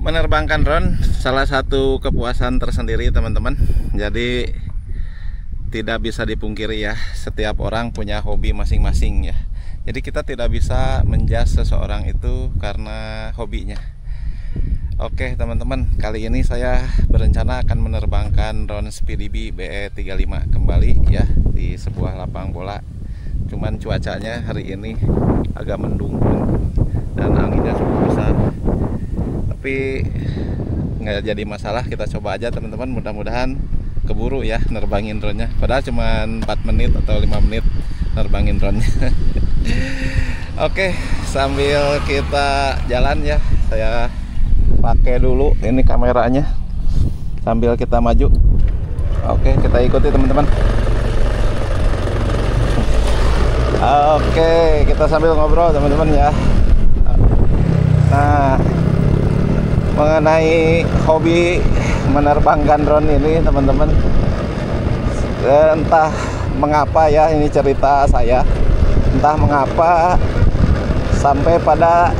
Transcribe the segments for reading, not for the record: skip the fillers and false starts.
Menerbangkan drone salah satu kepuasan tersendiri teman-teman. Jadi tidak bisa dipungkiri ya, setiap orang punya hobi masing-masing ya. Jadi kita tidak bisa menjudge seseorang itu karena hobinya. Oke teman-teman, kali ini saya berencana akan menerbangkan drone SpeedyBee BE35 kembali ya di sebuah lapang bola. Cuman cuacanya hari ini agak mendung dan anginnya cukup besar. Tapi nggak jadi masalah, kita coba aja teman-teman, mudah-mudahan keburu ya nerbangin drone-nya. Padahal cuma 4 menit atau 5 menit nerbangin drone-nya. Oke, sambil kita jalan ya, saya pakai dulu ini kameranya sambil kita maju. Oke, kita ikuti teman-teman. Oke, kita sambil ngobrol teman-teman ya. Nah, mengenai hobi menerbangkan drone ini teman-teman, entah mengapa ya, ini cerita saya, entah mengapa sampai pada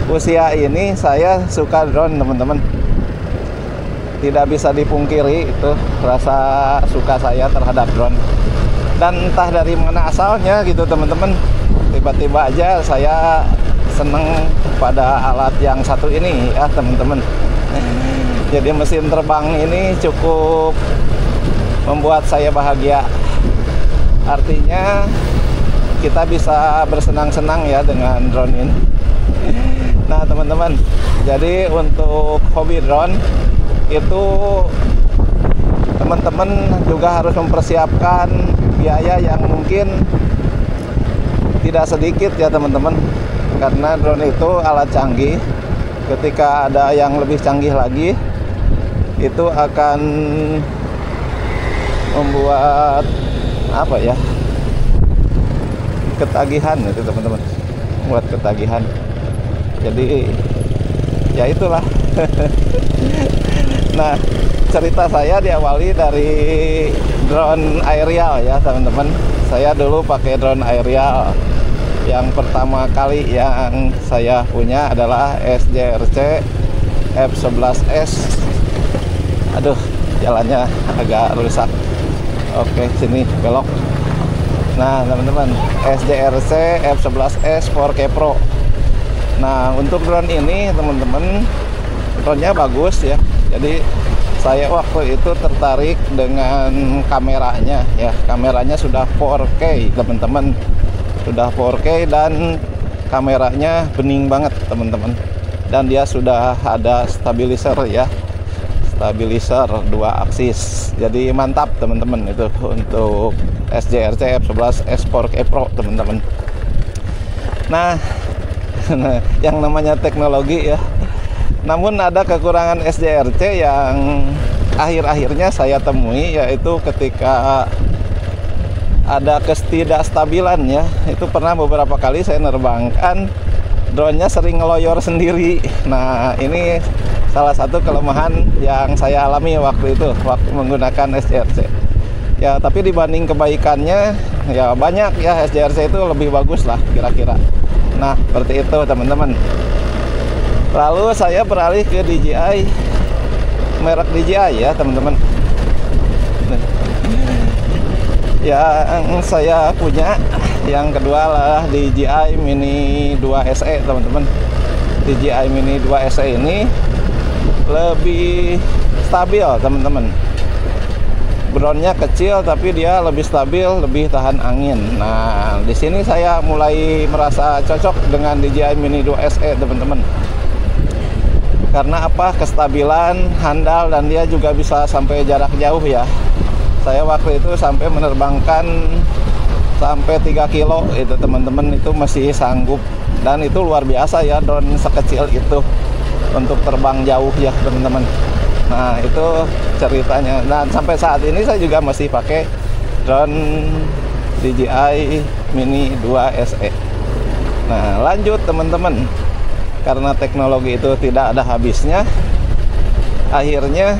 usia ini saya suka drone teman-teman. Tidak bisa dipungkiri itu rasa suka saya terhadap drone, dan entah dari mana asalnya gitu teman-teman, tiba-tiba aja saya seneng pada alat yang satu ini ya teman-teman. Jadi mesin terbang ini cukup membuat saya bahagia. Artinya kita bisa bersenang-senang ya dengan drone ini. Nah teman-teman, jadi untuk hobi drone itu teman-teman juga harus mempersiapkan biaya yang mungkin tidak sedikit ya teman-teman. Karena drone itu alat canggih, ketika ada yang lebih canggih lagi itu akan membuat apa ya, ketagihan itu teman-teman, buat ketagihan. Jadi ya itulah. Nah, cerita saya diawali dari drone aerial ya teman-teman. Saya dulu pakai drone aerial. Yang pertama kali yang saya punya adalah SJRC F11S. Aduh, jalannya agak rusak. Oke, sini belok. Nah teman-teman, SJRC F11S 4K Pro. Nah untuk drone ini teman-teman, drone-nya bagus ya. Jadi saya waktu itu tertarik dengan kameranya ya. Kameranya sudah 4K teman-teman, sudah 4K dan kameranya bening banget teman-teman. Dan dia sudah ada stabilizer ya, stabilizer 2 aksis. Jadi mantap teman-teman itu untuk SJRC F11S 4K Pro teman-teman. Nah, yang namanya teknologi ya. Namun ada kekurangan SJRC yang akhir-akhirnya saya temui, yaitu ketika ada ketidakstabilan ya. Itu pernah beberapa kali saya nerbangkan, drone-nya sering ngeloyor sendiri. Nah ini salah satu kelemahan yang saya alami waktu itu, waktu menggunakan SJRC ya. Tapi dibanding kebaikannya ya banyak ya, SJRC itu lebih bagus lah kira-kira. Nah seperti itu teman-teman. Lalu saya beralih ke DJI, merek DJI ya teman-teman. Yang saya punya yang kedua adalah DJI Mini 2 SE teman-teman. DJI Mini 2 SE ini lebih stabil teman-teman. Drone-nya kecil tapi dia lebih stabil, lebih tahan angin. Nah di sini saya mulai merasa cocok dengan DJI Mini 2 SE teman-teman. Karena apa? Kestabilan, handal, dan dia juga bisa sampai jarak jauh ya. Saya waktu itu sampai menerbangkan sampai 3 kilo itu teman-teman, itu masih sanggup. Dan itu luar biasa ya, drone sekecil itu untuk terbang jauh ya teman-teman. Nah itu ceritanya. Dan sampai saat ini saya juga masih pakai drone DJI Mini 2 SE. Nah lanjut teman-teman, karena teknologi itu tidak ada habisnya, akhirnya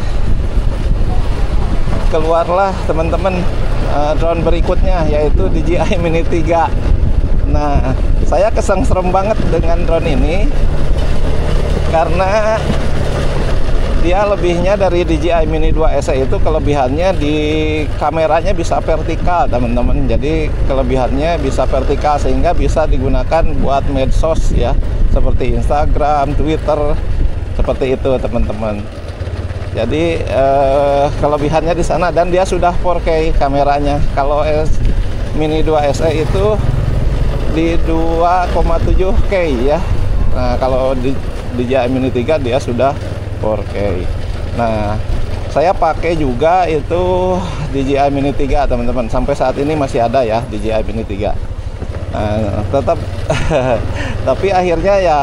keluarlah teman-teman drone berikutnya, yaitu DJI Mini 3. Nah saya kesengsrem banget dengan drone ini karena dia lebihnya dari DJI Mini 2 SE itu kelebihannya di kameranya bisa vertikal teman-teman. Jadi kelebihannya bisa vertikal sehingga bisa digunakan buat medsos ya, seperti Instagram, Twitter, seperti itu teman-teman. Jadi kelebihannya di sana, dan dia sudah 4K kameranya. Kalau Mini 2 SE itu di 2,7K ya. Nah, kalau di DJI Mini 3 dia sudah 4K. Nah, saya pakai juga itu DJI Mini 3 teman-teman. Sampai saat ini masih ada ya DJI Mini 3. Nah, tetap tapi akhirnya ya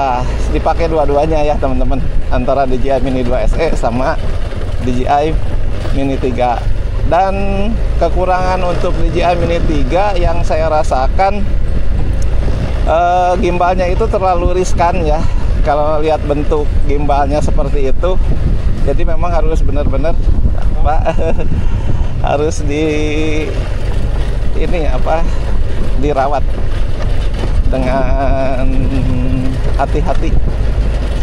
dipakai dua-duanya ya teman-teman, antara DJI Mini 2 SE sama DJI Mini 3. Dan kekurangan untuk DJI Mini 3 yang saya rasakan, gimbalnya itu terlalu riskan ya. Kalau lihat bentuk gimbalnya seperti itu, jadi memang harus benar-benar harus dirawat dengan hati-hati.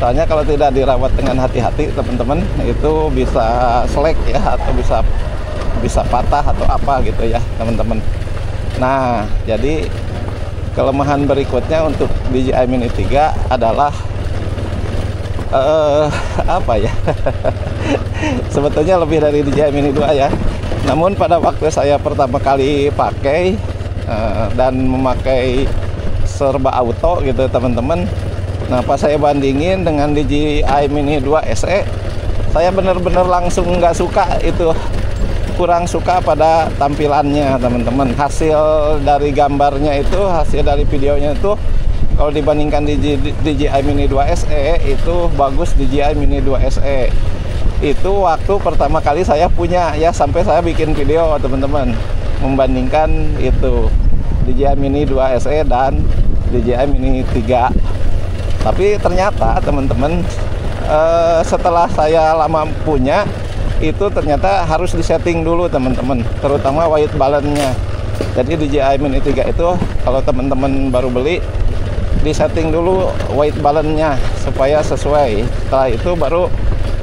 Soalnya kalau tidak dirawat dengan hati-hati teman-teman, itu bisa selek ya, atau bisa patah atau apa gitu ya teman-teman. Nah, jadi kelemahan berikutnya untuk DJI Mini 3 adalah sebetulnya lebih dari DJI Mini 2 ya. Namun pada waktu saya pertama kali pakai dan memakai serba auto gitu teman-teman, nah pas saya bandingin dengan DJI Mini 2 SE, saya benar-benar langsung nggak suka itu, kurang suka pada tampilannya teman-teman. Hasil dari gambarnya itu, hasil dari videonya itu, kalau dibandingkan DJI Mini 2 SE itu bagus. DJI Mini 2 SE itu waktu pertama kali saya punya ya, sampai saya bikin video teman-teman membandingkan itu DJI Mini 2 SE dan DJI Mini 3. Tapi ternyata teman-teman, setelah saya lama punya itu ternyata harus disetting dulu teman-teman, terutama white balance-nya. Jadi DJI Mini 3 itu kalau teman-teman baru beli, disetting dulu white balance-nya supaya sesuai. Setelah itu baru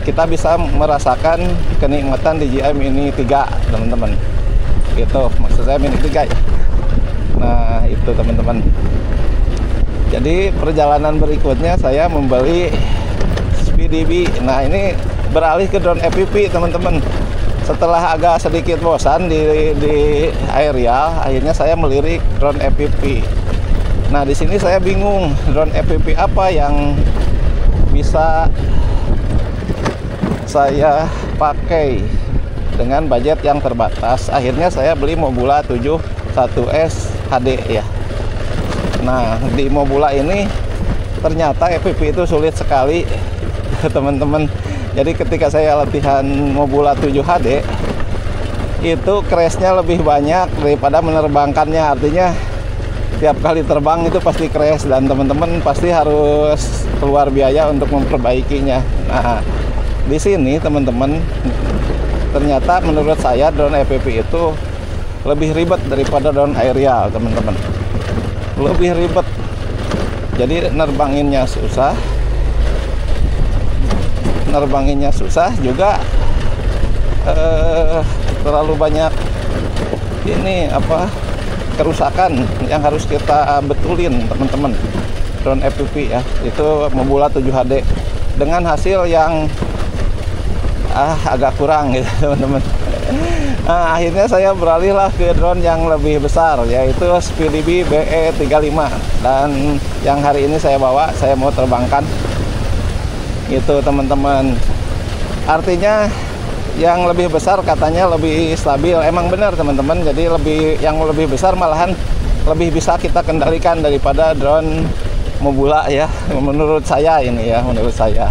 kita bisa merasakan kenikmatan DJI Mini 3 teman-teman. Gitu maksud saya, Mini 3 ya. Nah itu teman-teman. Jadi perjalanan berikutnya saya membeli SpeeDB. Nah ini beralih ke drone FPV teman-teman. Setelah agak sedikit bosan di aerial, akhirnya saya melirik drone FPV. Nah di sini saya bingung drone FPV apa yang bisa saya pakai dengan budget yang terbatas. Akhirnya saya beli Mobula 71S HD ya. Nah di Mobula ini ternyata FPV itu sulit sekali teman-teman. Jadi ketika saya latihan Mobula 7 HD itu crashnya lebih banyak daripada menerbangkannya. Artinya tiap kali terbang itu pasti crash dan teman-teman pasti harus keluar biaya untuk memperbaikinya. Nah, di sini teman-teman, ternyata menurut saya drone FPV itu lebih ribet daripada drone aerial, teman-teman. Lebih ribet. Jadi nerbanginnya susah juga, terlalu banyak kerusakan yang harus kita betulin teman-teman. Drone FPV ya, itu Mobula 7 HD dengan hasil yang agak kurang gitu teman-teman. Nah, akhirnya saya beralihlah ke drone yang lebih besar, yaitu SpeeDB BE35, dan yang hari ini saya bawa, saya mau terbangkan gitu teman-teman. Artinya yang lebih besar katanya lebih stabil. Emang benar teman-teman. Jadi yang lebih besar malahan lebih bisa kita kendalikan daripada drone Mobula ya. Menurut saya ini ya, menurut saya.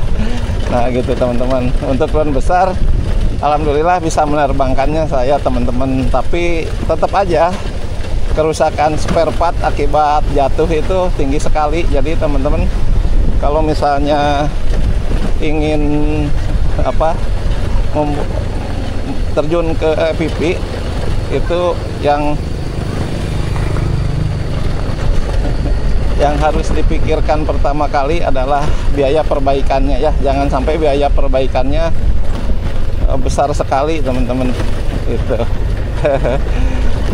Nah gitu teman-teman. Untuk drone besar, alhamdulillah bisa menerbangkannya saya teman-teman. Tapi tetap aja kerusakan spare part akibat jatuh itu tinggi sekali. Jadi teman-teman kalau misalnya ingin terjun ke FPV itu yang Yang harus dipikirkan pertama kali adalah biaya perbaikannya ya. Jangan sampai biaya perbaikannya besar sekali teman-teman itu.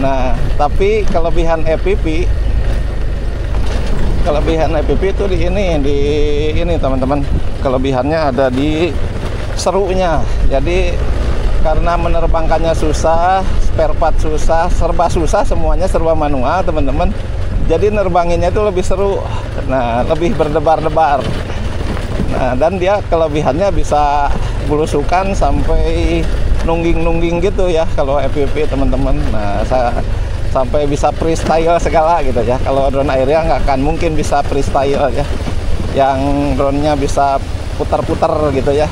Nah, tapi kelebihan EPP itu di ini teman-teman. Kelebihannya ada di serunya. Jadi karena menerbangkannya susah, spare part susah, serba susah, semuanya serba manual teman-teman. Jadi nerbanginnya itu lebih seru. Nah, lebih berdebar-debar. Nah, dan dia kelebihannya bisa belusukan sampai nungging-nungging gitu ya kalau FPV teman-teman. Nah, saya sampai bisa freestyle segala gitu ya. Kalau drone aerial nggak akan mungkin bisa freestyle ya. Yang drone-nya bisa putar-putar gitu ya.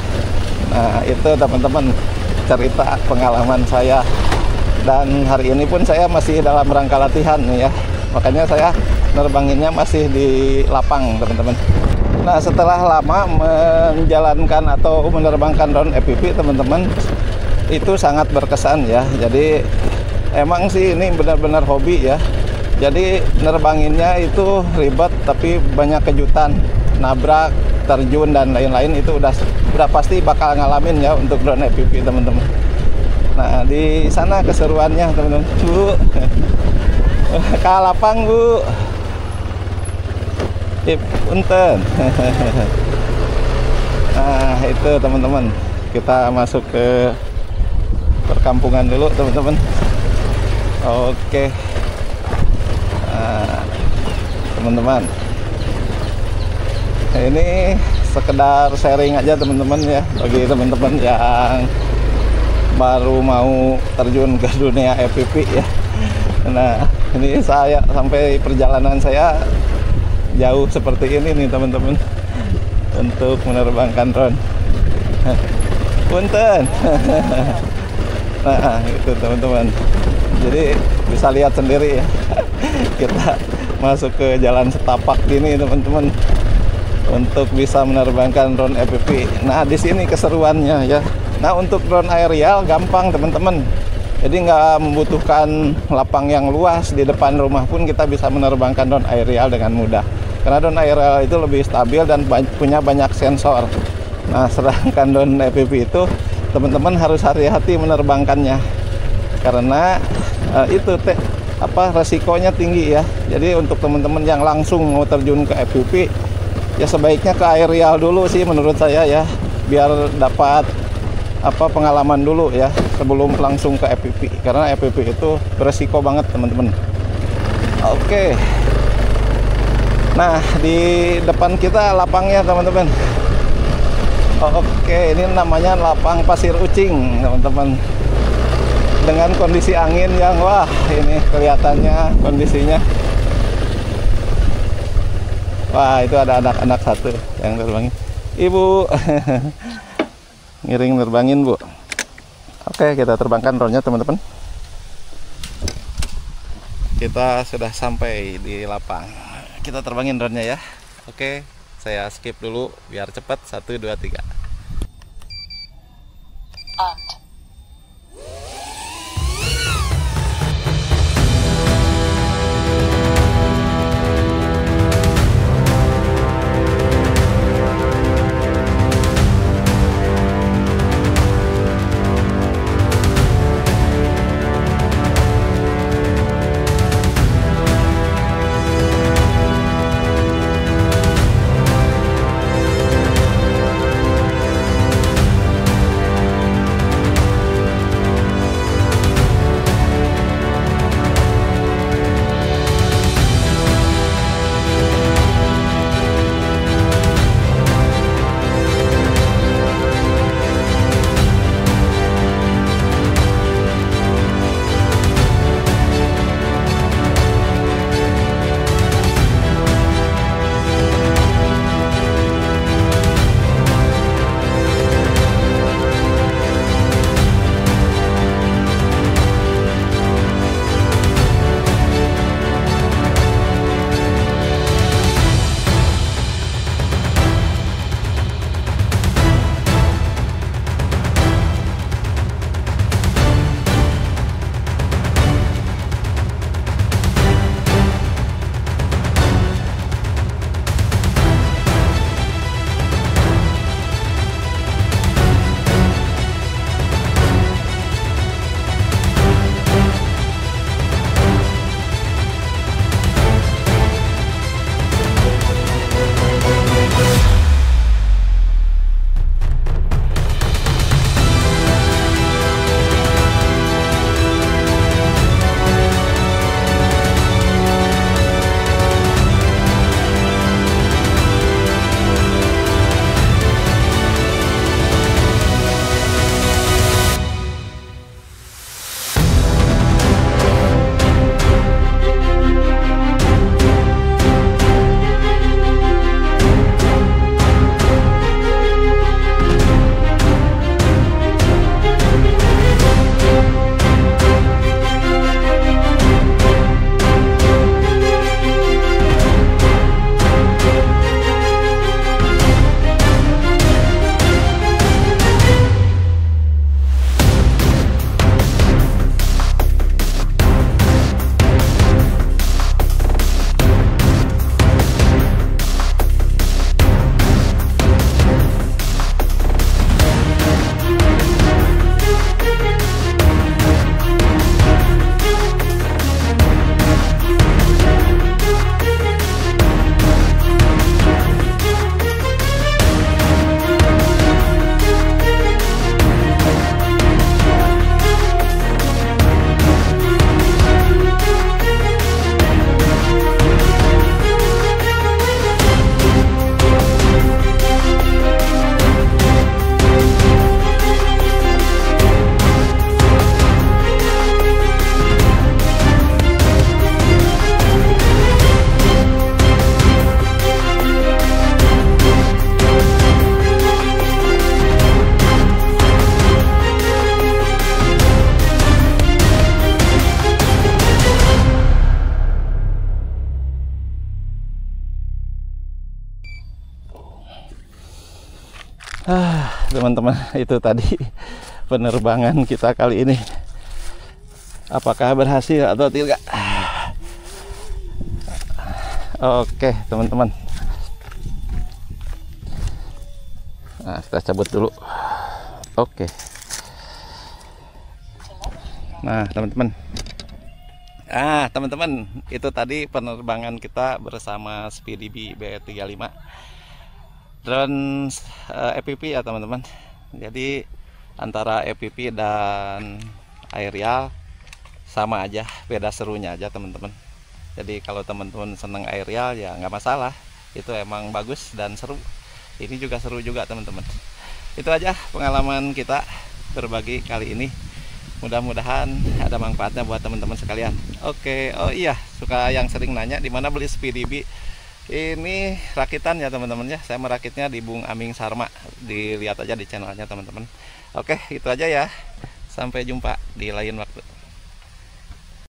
Nah, itu teman-teman cerita pengalaman saya. Dan hari ini pun saya masih dalam rangka latihan nih ya. Makanya saya nerbanginnya masih di lapang teman-teman. Nah, setelah lama menjalankan atau menerbangkan drone FPV teman-teman, itu sangat berkesan ya. Jadi emang sih ini benar-benar hobi ya. Jadi nerbanginnya itu ribet tapi banyak kejutan, nabrak, terjun dan lain-lain itu udah pasti bakal ngalamin ya untuk drone FPV teman-teman. Nah, di sana keseruannya teman-teman. Bu. Kalapang Bu. Punten. Nah, itu teman-teman. Kita masuk ke perkampungan dulu teman-teman. Oke. Nah, teman-teman. Ini sekedar sharing aja teman-teman ya bagi teman-teman yang baru mau terjun ke dunia FPV ya. Nah, ini saya sampai perjalanan saya jauh seperti ini nih teman-teman untuk menerbangkan drone. Punten. Nah, itu teman-teman. Jadi bisa lihat sendiri ya. Kita masuk ke jalan setapak gini teman-teman untuk bisa menerbangkan drone FPV. Nah, di sini keseruannya ya. Nah, untuk drone aerial gampang teman-teman. Jadi nggak membutuhkan lapang yang luas, di depan rumah pun kita bisa menerbangkan drone aerial dengan mudah. Karena drone aerial itu lebih stabil dan punya banyak sensor. Nah, sedangkan drone FPV itu teman-teman harus hati-hati menerbangkannya. Karena resikonya tinggi ya. Jadi untuk teman-teman yang langsung mau terjun ke FPV, ya sebaiknya ke aerial dulu sih menurut saya ya, biar dapat pengalaman dulu ya sebelum langsung ke FPV, karena FPV itu beresiko banget teman-teman. Oke. Nah, di depan kita lapangnya teman-teman. Oke, ini namanya lapang Pasir Ucing teman-teman. Dengan kondisi angin yang wah, ini kelihatannya kondisinya. Wah, itu ada anak-anak satu yang terbangin. Ibu. Ngiring nerbangin Bu. Oke, kita terbangkan drone-nya teman-teman. Kita sudah sampai di lapang. Kita terbangin drone-nya ya. Oke, saya skip dulu biar cepat. 1, 2, 3. Teman-teman, itu tadi penerbangan kita kali ini. Apakah berhasil atau tidak? Oke, teman-teman. Nah, kita cabut dulu. Oke. Nah, teman-teman. Teman-teman, itu tadi penerbangan kita bersama SpeeDB B35 drone FPV ya, teman-teman. Jadi antara FPV dan aerial sama aja, beda serunya aja, teman-teman. Jadi kalau teman-teman senang aerial ya nggak masalah, itu emang bagus dan seru. Ini juga seru juga, teman-teman. Itu aja pengalaman kita berbagi kali ini. Mudah-mudahan ada manfaatnya buat teman-teman sekalian. Oke, oh iya, suka yang sering nanya di mana beli SpeeDB. Ini rakitan ya, teman-teman ya. Saya merakitnya di Bung Aming Sarma. Dilihat aja di channelnya, teman-teman. Oke, itu aja ya. Sampai jumpa di lain waktu.